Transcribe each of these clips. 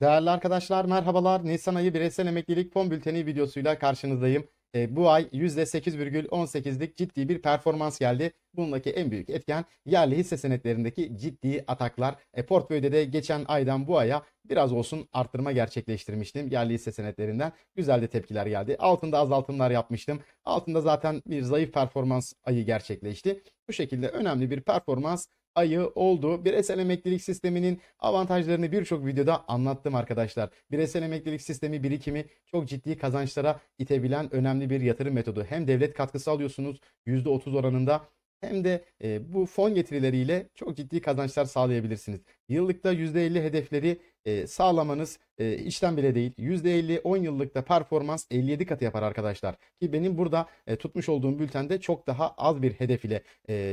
Değerli arkadaşlar merhabalar. Nisan ayı bireysel emeklilik fon bülteni videosuyla karşınızdayım. Bu ay %8,18'lik ciddi bir performans geldi. Bundaki en büyük etken yerli hisse senetlerindeki ciddi ataklar. Portföyde de geçen aydan bu aya biraz olsun arttırma gerçekleştirmiştim. Yerli hisse senetlerinden güzel de tepkiler geldi. Altında azaltımlar yapmıştım. Altında zaten bir zayıf performans ayı gerçekleşti. Bu şekilde önemli bir performans ayı oldu. Bireysel emeklilik sisteminin avantajlarını birçok videoda anlattım arkadaşlar. Bireysel emeklilik sistemi birikimi çok ciddi kazançlara itebilen önemli bir yatırım metodu. Hem devlet katkısı alıyorsunuz %30 oranında hem de bu fon getirileriyle çok ciddi kazançlar sağlayabilirsiniz. Yıllıkta %50 hedefleri sağlamanız işten bile değil. %50 10 yıllıkta performans 57 katı yapar arkadaşlar. Ki benim burada tutmuş olduğum bültende çok daha az bir hedef ile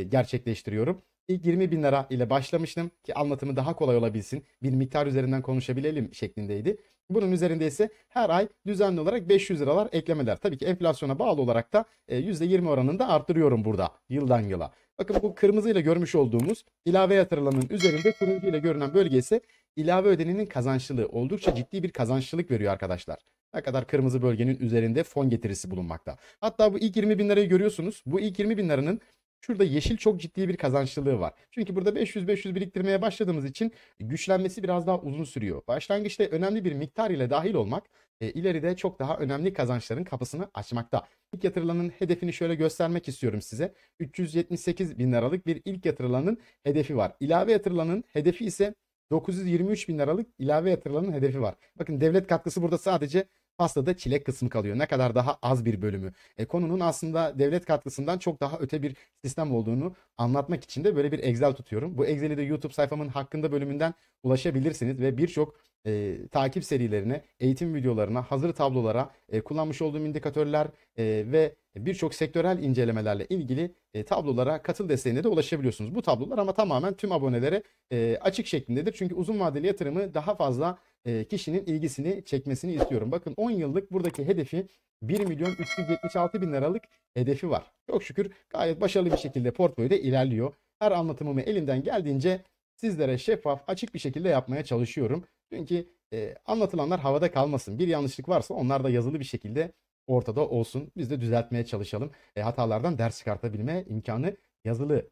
gerçekleştiriyorum. İlk 20 bin lira ile başlamıştım ki anlatımı daha kolay olabilsin. Bir miktar üzerinden konuşabilelim şeklindeydi. Bunun üzerinde ise her ay düzenli olarak 500 liralar eklemeler. Tabii ki enflasyona bağlı olarak da %20 oranında arttırıyorum burada yıldan yıla. Bakın bu kırmızı ile görmüş olduğumuz ilave yatırılanın üzerinde turuncu ile görünen bölge ise ilave ödenenin kazançlılığı. Oldukça ciddi bir kazançlılık veriyor arkadaşlar. Ne kadar kırmızı bölgenin üzerinde fon getirisi bulunmakta. Hatta bu ilk 20 bin lirayı görüyorsunuz. Bu ilk 20 bin liranın şurada yeşil çok ciddi bir kazançlılığı var. Çünkü burada 500-500 biriktirmeye başladığımız için güçlenmesi biraz daha uzun sürüyor. Başlangıçta önemli bir miktar ile dahil olmak ileride çok daha önemli kazançların kapısını açmakta. İlk yatırılanın hedefini şöyle göstermek istiyorum size. 378 bin liralık bir ilk yatırılanın hedefi var. İlave yatırılanın hedefi ise 923 bin liralık ilave yatırılanın hedefi var. Bakın devlet katkısı burada sadece pastada çilek kısmı kalıyor. Ne kadar daha az bir bölümü. Konunun aslında devlet katkısından çok daha öte bir sistem olduğunu anlatmak için de böyle bir Excel tutuyorum. Bu Excel'i de YouTube sayfamın hakkında bölümünden ulaşabilirsiniz ve birçok takip serilerine, eğitim videolarına, hazır tablolara, kullanmış olduğum indikatörler ve birçok sektörel incelemelerle ilgili tablolara katıl desteğine de ulaşabiliyorsunuz. Bu tablolar ama tamamen tüm abonelere açık şeklindedir. Çünkü uzun vadeli yatırımı daha fazla kişinin ilgisini çekmesini istiyorum. Bakın 10 yıllık buradaki hedefi 1 milyon 376 bin liralık hedefi var. Çok şükür gayet başarılı bir şekilde portföyde ilerliyor. Her anlatımımı elimden geldiğince sizlere şeffaf, açık bir şekilde yapmaya çalışıyorum. Çünkü anlatılanlar havada kalmasın. Bir yanlışlık varsa onlar da yazılı bir şekilde ortada olsun. Biz de düzeltmeye çalışalım. Hatalardan ders çıkartabilme imkanı yazılı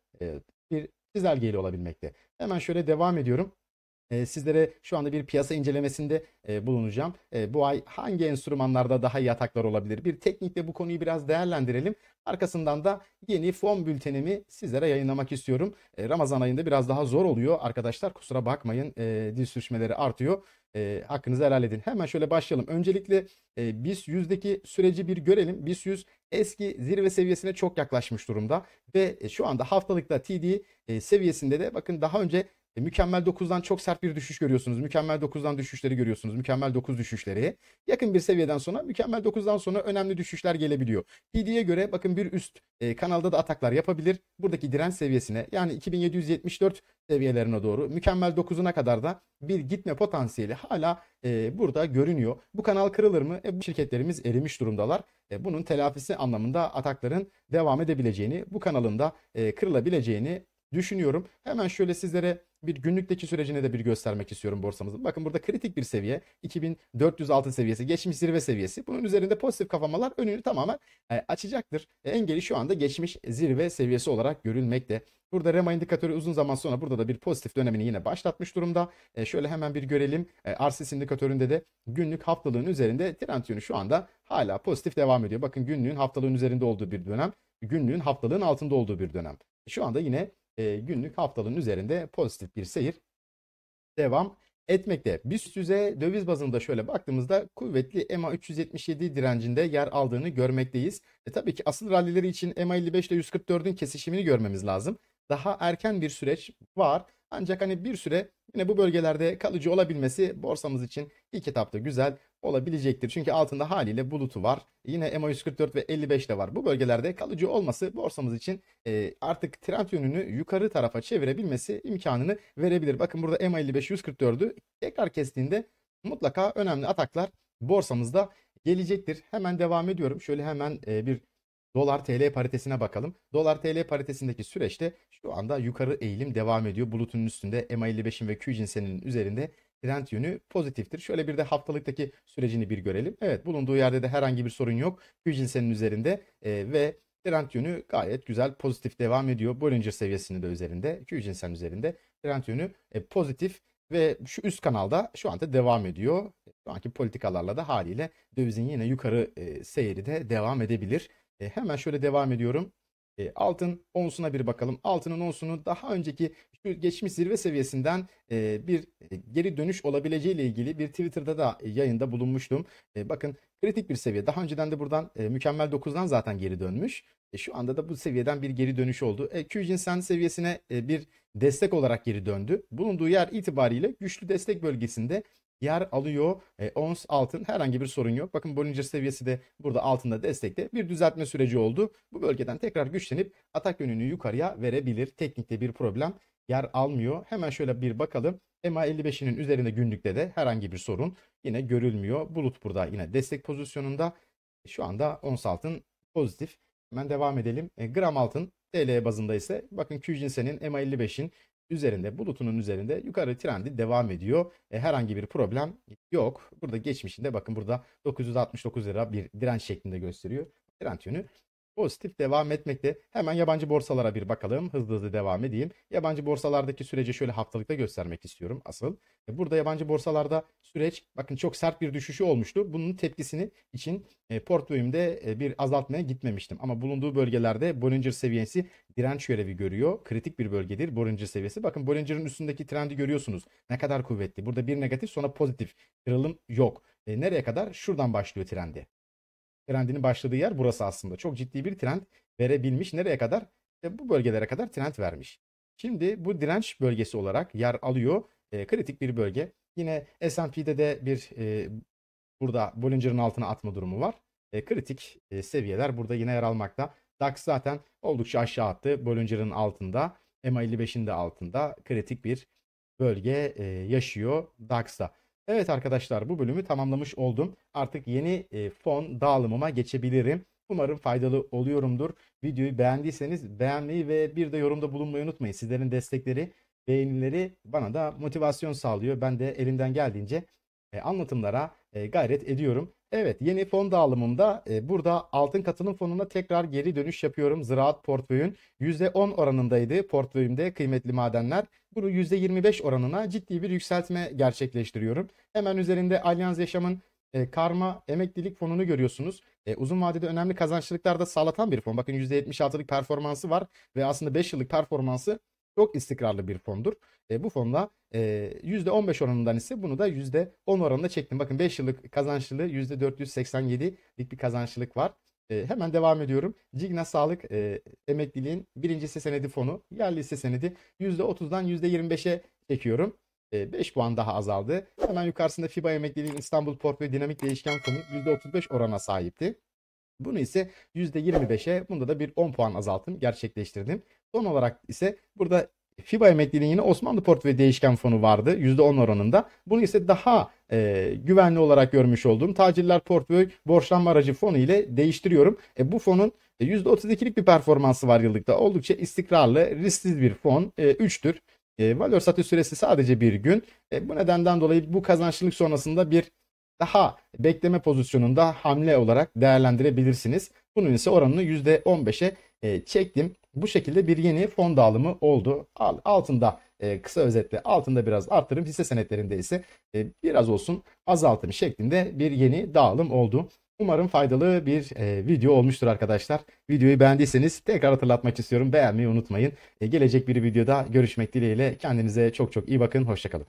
bir çizelgeyle olabilmekte. Hemen şöyle devam ediyorum. Sizlere şu anda bir piyasa incelemesinde bulunacağım. Bu ay hangi enstrümanlarda daha iyi ataklar olabilir? Bir teknikle bu konuyu biraz değerlendirelim. Arkasından da yeni fon bültenimi sizlere yayınlamak istiyorum. Ramazan ayında biraz daha zor oluyor arkadaşlar. Kusura bakmayın, dil sürçmeleri artıyor. Hakkınızı helal edin. Hemen şöyle başlayalım. Öncelikle BIST 100'deki süreci bir görelim. BIST 100 eski zirve seviyesine çok yaklaşmış durumda ve şu anda haftalıkta TD seviyesinde de bakın daha önce Mükemmel 9'dan çok sert bir düşüş görüyorsunuz. Mükemmel 9'dan düşüşleri görüyorsunuz. Mükemmel 9 düşüşleri. Yakın bir seviyeden sonra Mükemmel 9'dan sonra önemli düşüşler gelebiliyor. PD'ye göre bakın bir üst kanalda da ataklar yapabilir. Buradaki direnç seviyesine yani 2774 seviyelerine doğru Mükemmel 9'una kadar da bir gitme potansiyeli hala burada görünüyor. Bu kanal kırılır mı? Bu şirketlerimiz erimiş durumdalar. Bunun telafisi anlamında atakların devam edebileceğini, bu kanalın da kırılabileceğini düşünüyorum. Hemen şöyle sizlere bir günlükteki sürecine de bir göstermek istiyorum borsamızın. Bakın burada kritik bir seviye 2406 seviyesi, geçmiş zirve seviyesi. Bunun üzerinde pozitif kafamalar önünü tamamen açacaktır. Engeli şu anda geçmiş zirve seviyesi olarak görülmekte. Burada REMA indikatörü uzun zaman sonra burada da bir pozitif dönemini yine başlatmış durumda. Şöyle hemen bir görelim. RSI indikatöründe de günlük haftalığın üzerinde trend yönü şu anda hala pozitif devam ediyor. Bakın günlüğün haftalığın üzerinde olduğu bir dönem, günlüğün haftalığın altında olduğu bir dönem. Şu anda yine günlük haftalığın üzerinde pozitif bir seyir devam etmekte. BIST 100'e döviz bazında şöyle baktığımızda kuvvetli EMA 377 direncinde yer aldığını görmekteyiz. Tabii ki asıl rallileri için EMA 55 ile 144'ün kesişimini görmemiz lazım. Daha erken bir süreç var. Ancak hani bir süre yine bu bölgelerde kalıcı olabilmesi borsamız için ilk etapta güzel olabilecektir. Çünkü altında haliyle bulutu var. Yine EMA 144 ve 55 de var. Bu bölgelerde kalıcı olması borsamız için artık trend yönünü yukarı tarafa çevirebilmesi imkanını verebilir. Bakın burada EMA 55 144'ü tekrar kestiğinde mutlaka önemli ataklar borsamızda gelecektir. Hemen devam ediyorum. Şöyle hemen bir Dolar TL paritesine bakalım. Dolar TL paritesindeki süreçte şu anda yukarı eğilim devam ediyor. Bulutun üstünde MA55'in ve Q cinseninin üzerinde trend yönü pozitiftir. Şöyle bir de haftalıktaki sürecini bir görelim. Evet, bulunduğu yerde de herhangi bir sorun yok. Q cinsenin üzerinde ve trend yönü gayet güzel pozitif devam ediyor. Bollinger seviyesinin de üzerinde, Q cinsen üzerinde trend yönü pozitif ve şu üst kanalda şu anda devam ediyor. Şu anki politikalarla da haliyle dövizin yine yukarı seyri de devam edebilir. Hemen şöyle devam ediyorum. Altın onsuna bir bakalım. Altının onsunu daha önceki şu geçmiş zirve seviyesinden bir geri dönüş olabileceği ile ilgili bir Twitter'da da yayında bulunmuştum. Bakın kritik bir seviye. Daha önceden de buradan mükemmel 9'dan zaten geri dönmüş. Şu anda da bu seviyeden bir geri dönüş oldu. Q-Ginseng seviyesine bir destek olarak geri döndü. Bulunduğu yer itibariyle güçlü destek bölgesinde yer alıyor. Ons altın herhangi bir sorun yok. Bakın Bollinger seviyesi de burada altında destekte. Bir düzeltme süreci oldu. Bu bölgeden tekrar güçlenip atak yönünü yukarıya verebilir. Teknikte bir problem yer almıyor. Hemen şöyle bir bakalım. MA55'inin üzerinde günlükte de herhangi bir sorun yine görülmüyor. Bulut burada yine destek pozisyonunda. Şu anda ons altın pozitif. Hemen devam edelim. Gram altın TL bazında ise bakın Q-Ginseng'in MA55'in üzerinde, bulutunun üzerinde yukarı trendi devam ediyor. Herhangi bir problem yok. Burada geçmişinde bakın burada 969 lira bir direnç şeklinde gösteriyor. Trend yönü pozitif devam etmekte. Hemen yabancı borsalara bir bakalım. Hızlı hızlı devam edeyim. Yabancı borsalardaki süreci şöyle haftalıkta göstermek istiyorum asıl. Burada yabancı borsalarda süreç bakın çok sert bir düşüşü olmuştu. Bunun tepkisini için portföyümde bir azaltmaya gitmemiştim. Ama bulunduğu bölgelerde Bollinger seviyesi direnç görevi görüyor. Kritik bir bölgedir Bollinger seviyesi. Bakın Bollinger'ın üstündeki trendi görüyorsunuz. Ne kadar kuvvetli. Burada bir negatif sonra pozitif. Kırılım yok. Nereye kadar? Şuradan başlıyor trendi. Trendinin başladığı yer burası aslında. Çok ciddi bir trend verebilmiş. Nereye kadar? Bu bölgelere kadar trend vermiş. Şimdi bu direnç bölgesi olarak yer alıyor. Kritik bir bölge. Yine S&P'de de bir burada Bollinger'ın altına atma durumu var. Kritik seviyeler burada yine yer almakta. DAX zaten oldukça aşağı attı. Bollinger'ın altında. MA55'in de altında. Kritik bir bölge yaşıyor DAX'ta. Evet arkadaşlar, bu bölümü tamamlamış oldum. Artık yeni fon dağılımıma geçebilirim. Umarım faydalı oluyorumdur. Videoyu beğendiyseniz beğenmeyi ve bir de yorumda bulunmayı unutmayın. Sizlerin destekleri, beğenileri bana da motivasyon sağlıyor. Ben de elimden geldiğince anlatımlara gayret ediyorum. Evet, yeni fon dağılımında burada altın katılım fonuna tekrar geri dönüş yapıyorum. Ziraat portföyün %10 oranındaydı portföyümde kıymetli madenler. Bunu %25 oranına ciddi bir yükseltme gerçekleştiriyorum. Hemen üzerinde Allianz Yaşam'ın karma emeklilik fonunu görüyorsunuz. Uzun vadede önemli kazançlılıklar da sağlatan bir fon. Bakın %76'lık performansı var ve aslında 5 yıllık performansı çok istikrarlı bir fondur. Bu fonda %15 oranından ise bunu da %10 oranında çektim. Bakın 5 yıllık kazançlılığı %487'lik bir kazançlılık var. Hemen devam ediyorum. Cigna Sağlık emekliliğin birinci hisse senedi fonu, yerli hisse senedi %30'dan %25'e çekiyorum. 5 puan daha azaldı. Hemen yukarısında FIBA emekliliğin İstanbul Portföy Dinamik Değişken Fonu %35 orana sahipti. Bunu ise %25'e, bunda da bir 10 puan azaltım gerçekleştirdim. Son olarak ise burada FIBA emekliliğinin yine Osmanlı Portföy Değişken Fonu vardı %10 oranında. Bunu ise daha güvenli olarak görmüş olduğum Tacirler Portföy Borçlanma Aracı Fonu ile değiştiriyorum. Bu fonun %32'lik bir performansı var yıllıkta. Oldukça istikrarlı, risksiz bir fon. 3'tür. Valör satış süresi sadece bir gün. Bu nedenden dolayı bu kazançlılık sonrasında bir daha bekleme pozisyonunda hamle olarak değerlendirebilirsiniz. Bunun ise oranını %15'e çektim. Bu şekilde bir yeni fon dağılımı oldu. Altında kısa özetle altında biraz arttırım, hisse senetlerinde ise biraz olsun azaltım şeklinde bir yeni dağılım oldu. Umarım faydalı bir video olmuştur arkadaşlar. Videoyu beğendiyseniz tekrar hatırlatmak istiyorum. Beğenmeyi unutmayın. Gelecek bir videoda görüşmek dileğiyle. Kendinize çok çok iyi bakın. Hoşça kalın.